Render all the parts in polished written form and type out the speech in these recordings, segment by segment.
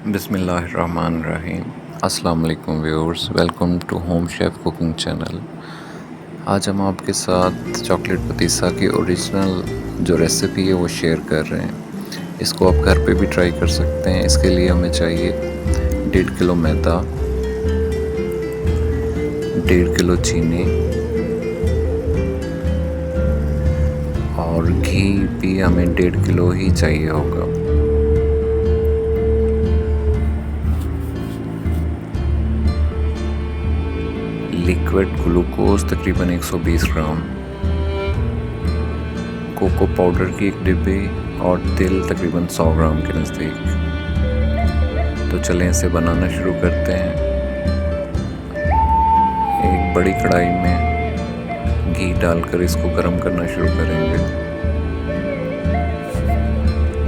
बिस्मिल्लाहिर्रहमानिर्रहीम। अस्सलाम वालेकुम viewers, welcome to home chef cooking channel. आज हम आपके साथ चॉकलेट पतीसा की ओरिजिनल जो रेसिपी है वो शेयर कर रहे हैं। इसको आप घर पे भी ट्राई कर सकते हैं। इसके लिए हमें चाहिए 1.5 किलो मैदा, 1.5 किलो चीनी और घी भी हमें 1.5 किलो ही चाहिए होगा। लिक्विड ग्लूकोज तकरीबन 120 ग्राम, कोको पाउडर की 1 डिब्बी और तिल तकरीबन 100 ग्राम के नज़दीक। तो चलें इसे बनाना शुरू करते हैं। एक बड़ी कढ़ाई में घी डालकर इसको गर्म करना शुरू करेंगे।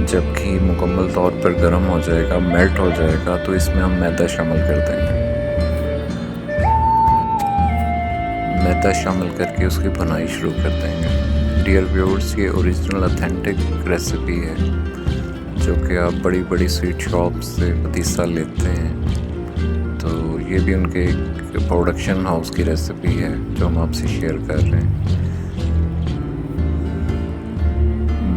जब घी मुकम्मल तौर पर गर्म हो जाएगा, मेल्ट हो जाएगा, तो इसमें हम मैदा शामिल कर देंगे। मैदा शामिल करके उसकी भुनाई शुरू कर देंगे। डियर व्यूअर्स, ये ओरिजिनल ऑथेंटिक रेसिपी है जो कि आप बड़ी बड़ी स्वीट शॉप से पतीसा लेते हैं। तो ये भी उनके प्रोडक्शन हाउस की रेसिपी है जो हम आपसे शेयर कर रहे हैं।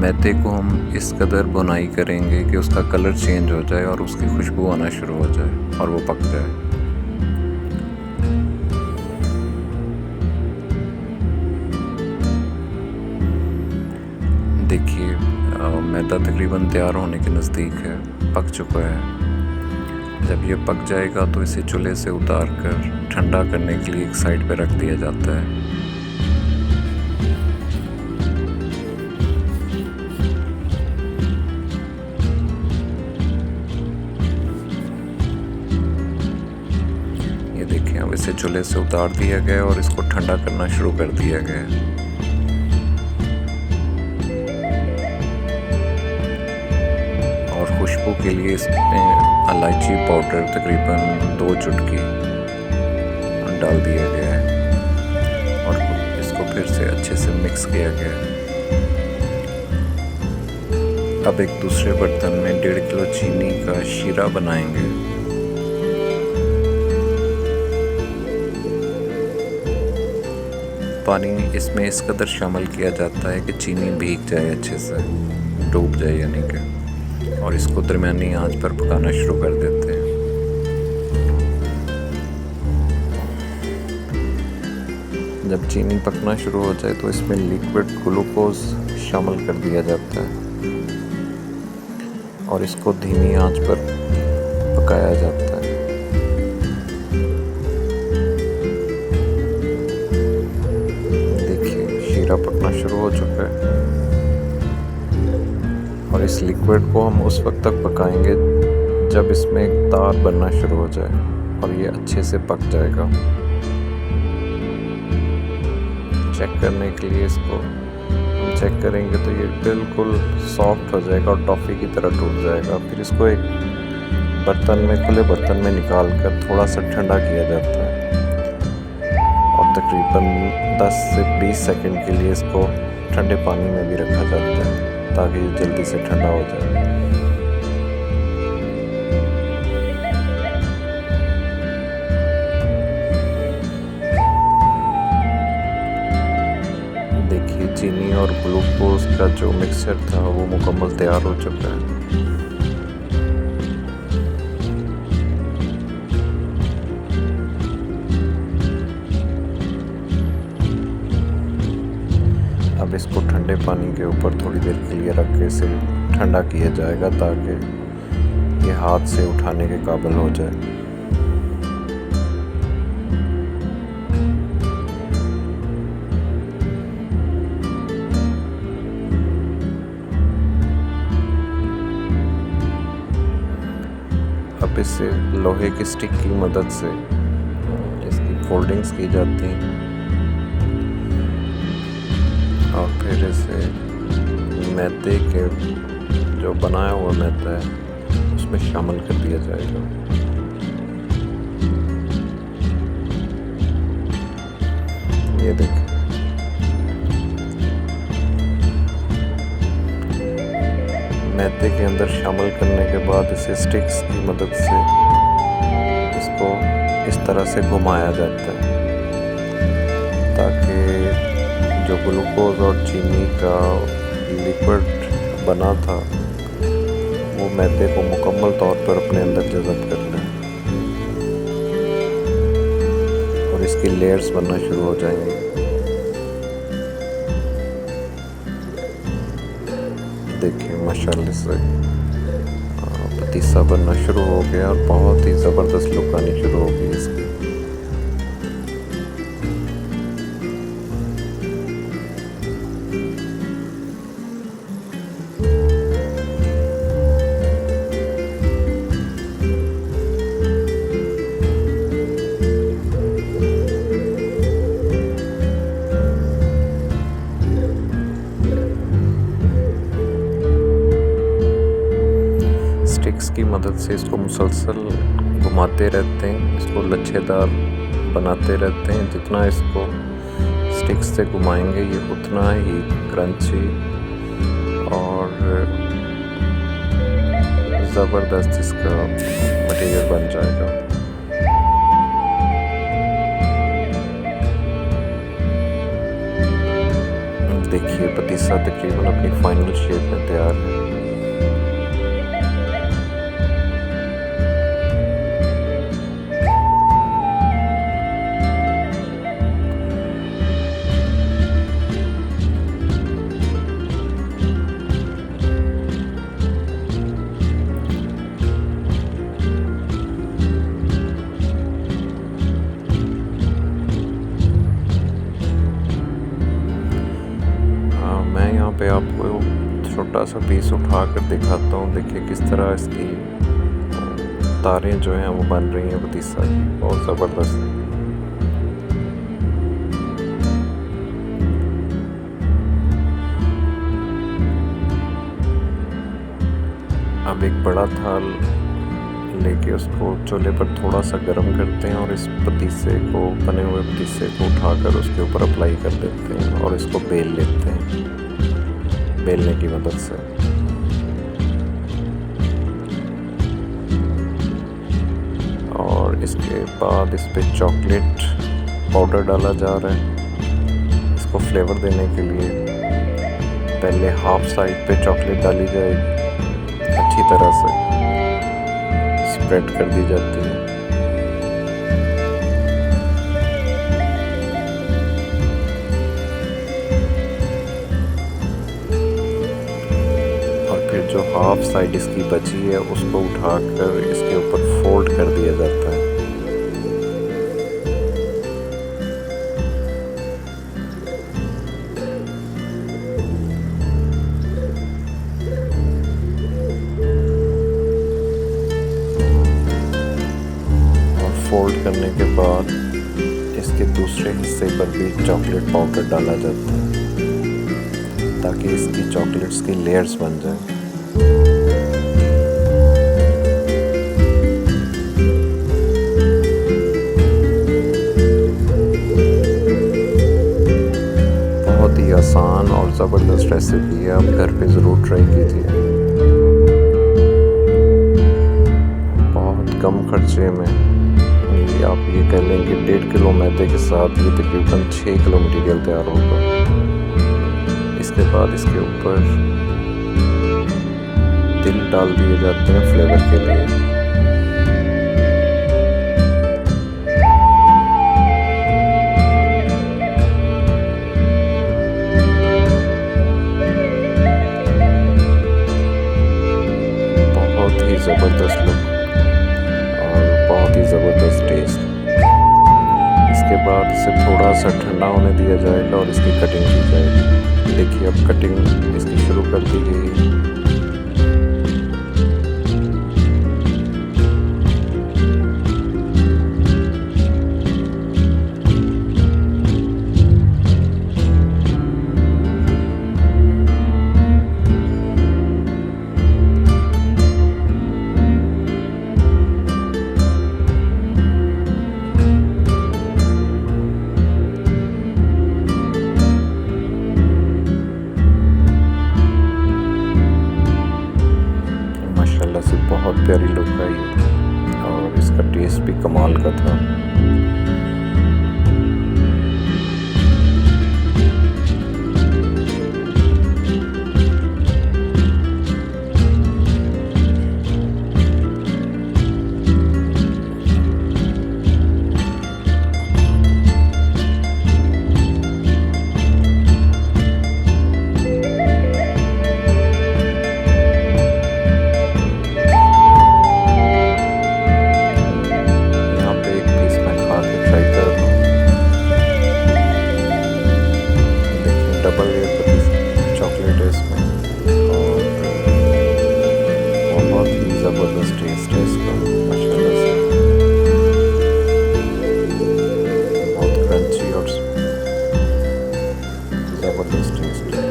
मैदे को हम इस कदर भुनाई करेंगे कि उसका कलर चेंज हो जाए और उसकी खुशबू आना शुरू हो जाए और वो पक जाए। देखिए, मैदा तकरीबन तैयार होने के नज़दीक है, पक चुका है। जब ये पक जाएगा तो इसे चूल्हे से उतार कर ठंडा करने के लिए एक साइड पे रख दिया जाता है। ये देखिए, अब इसे चूल्हे से उतार दिया गया और इसको ठंडा करना शुरू कर दिया गया है। और खुशबू के लिए इसमें इलायची पाउडर तकरीबन 2 चुटकी डाल दिया गया है और इसको फिर से अच्छे से मिक्स किया गया है। अब एक दूसरे बर्तन में 1.5 किलो चीनी का शीरा बनाएंगे। पानी इसमें इस कदर शामिल किया जाता है कि चीनी भीग जाए, अच्छे से डूब जाए यानी कि, और इसको दरमियानी आंच पर पकाना शुरू कर देते हैं। जब चीनी पकना शुरू हो जाए तो इसमें लिक्विड ग्लूकोज शामिल कर दिया जाता है और इसको धीमी आंच पर पकाया जाता है। देखिए, शीरा पकना शुरू हो चुका है और इस लिक्विड को हम उस वक्त तक पकाएंगे जब इसमें एक तार बनना शुरू हो जाए और ये अच्छे से पक जाएगा। चेक करने के लिए इसको चेक करेंगे तो ये बिल्कुल सॉफ्ट हो जाएगा और टॉफ़ी की तरह टूट जाएगा। फिर इसको एक बर्तन में, खुले बर्तन में निकाल कर थोड़ा सा ठंडा किया जाता है और तकरीबन 10 से 20 सेकंड के लिए इसको ठंडे पानी में भी रखा जाता है ताकि ये जल्दी से ठंडा हो जाए। देखिए, चीनी और ग्लूकोज का जो मिक्सचर था वो मुकम्मल तैयार हो चुका है। अब इसको ठंडे पानी के ऊपर थोड़ी देर के लिए रख के इसे ठंडा किया जाएगा ताकि ये हाथ से उठाने के काबिल हो जाए। अब इसे लोहे की स्टिक की मदद से इसकी फोल्डिंग्स की जाती हैं और फिर इसे मैदे के जो बनाया हुआ मैदा है उसमें शामिल कर दिया जाएगा। ये देखिए, मैदे के अंदर शामिल करने के बाद इसे स्टिक्स की मदद से इसको इस तरह से घुमाया जाता है ताकि जो ग्लूकोज और चीनी का लिक्विड बना था वो मैदे को मुकम्मल तौर पर अपने अंदर जज़ब कर ले और इसकी लेयर्स बनना शुरू हो जाएंगी। देखिए माशाल्लाह से पतीसा बनना शुरू हो गया और बहुत ही ज़बरदस्त लुक आनी शुरू हो गई इसकी। स्टिक्स की मदद से इसको मुसलसल घुमाते रहते हैं, इसको लच्छेदार बनाते रहते हैं। जितना इसको स्टिक्स से घुमाएंगे ये उतना ही क्रंची और ज़बरदस्त इसका मटेरियल बन जाएगा। देखिए पतीसा तकरीबन अपनी फाइनल शेप में तैयार है। मैं यहाँ पे आपको छोटा सा पीस उठा कर दिखाता हूँ। देखिए किस तरह इसकी तारें जो हैं वो बन रही हैं पतीसा की, बहुत ज़बरदस्त। अब एक बड़ा थाल लेके उसको चूल्हे पर थोड़ा सा गर्म करते हैं और इस पतीसे को, बने हुए पतीसे को उठाकर उसके ऊपर अप्लाई कर देते हैं और इसको बेल लेते हैं बेलने की मदद से। और इसके बाद इस पे चॉकलेट पाउडर डाला जा रहा है इसको फ्लेवर देने के लिए। पहले हाफ साइड पे चॉकलेट डाली जाएगी, अच्छी तरह से स्प्रेड कर दी जाती है। जो हाफ साइड इसकी बची है उसको उठाकर इसके ऊपर फोल्ड कर दिया जाता है। और फोल्ड करने के बाद इसके दूसरे हिस्से पर भी चॉकलेट पाउडर डाला जाता है ताकि इसकी चॉकलेट्स की लेयर्स बन जाए। बहुत ही आसान और ज़बरदस्त रेसिपी है, आप घर पे ज़रूर ट्राई कीजिए। बहुत कम खर्चे में आप ये कह लें कि 1.5 किलो मैदे के साथ ये तकरीबन 6 किलो मटीरियल तैयार होगा। इसके बाद इसके ऊपर तिल डाल दिए जाते हैं फ्लेवर के लिए। बहुत ही ज़बरदस्त लुक और बहुत ही ज़बरदस्त टेस्ट। इसके बाद इसे थोड़ा सा ठंडा होने दिया जाएगा और इसकी कटिंग की जाएगी। देखिए अब कटिंग इसकी शुरू कर दी गई है। का ये, और इसका टेस्ट भी कमाल का था। यहाँ पे एक पीस मैं खा के ट्राई कर रहा हूँ। देखिए डबल लेयर का चॉकलेट है इसमें, और बहुत ही ज़बरदस्त टेस्ट है इसका माशाल्लाह से। बहुत क्रंची और ज़बरदस्त टेस्ट है।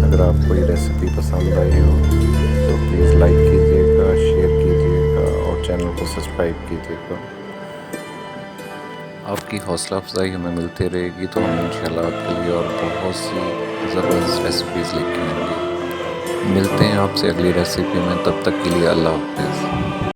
अगर आपको ये रेसिपी पसंद आई हो तो प्लीज़ लाइक कीजिएगा, शेयर कीजिएगा और चैनल को सब्सक्राइब कीजिएगा। आपकी हौसला अफजाई हमें मिलती रहेगी तो हम इंशाल्लाह आपके लिए और बहुत सी ज़बरदस्त रेसिपीज़ लेके आएंगे। मिलते हैं आपसे अगली रेसिपी में, तब तक के लिए अल्लाह हाफ़िज़।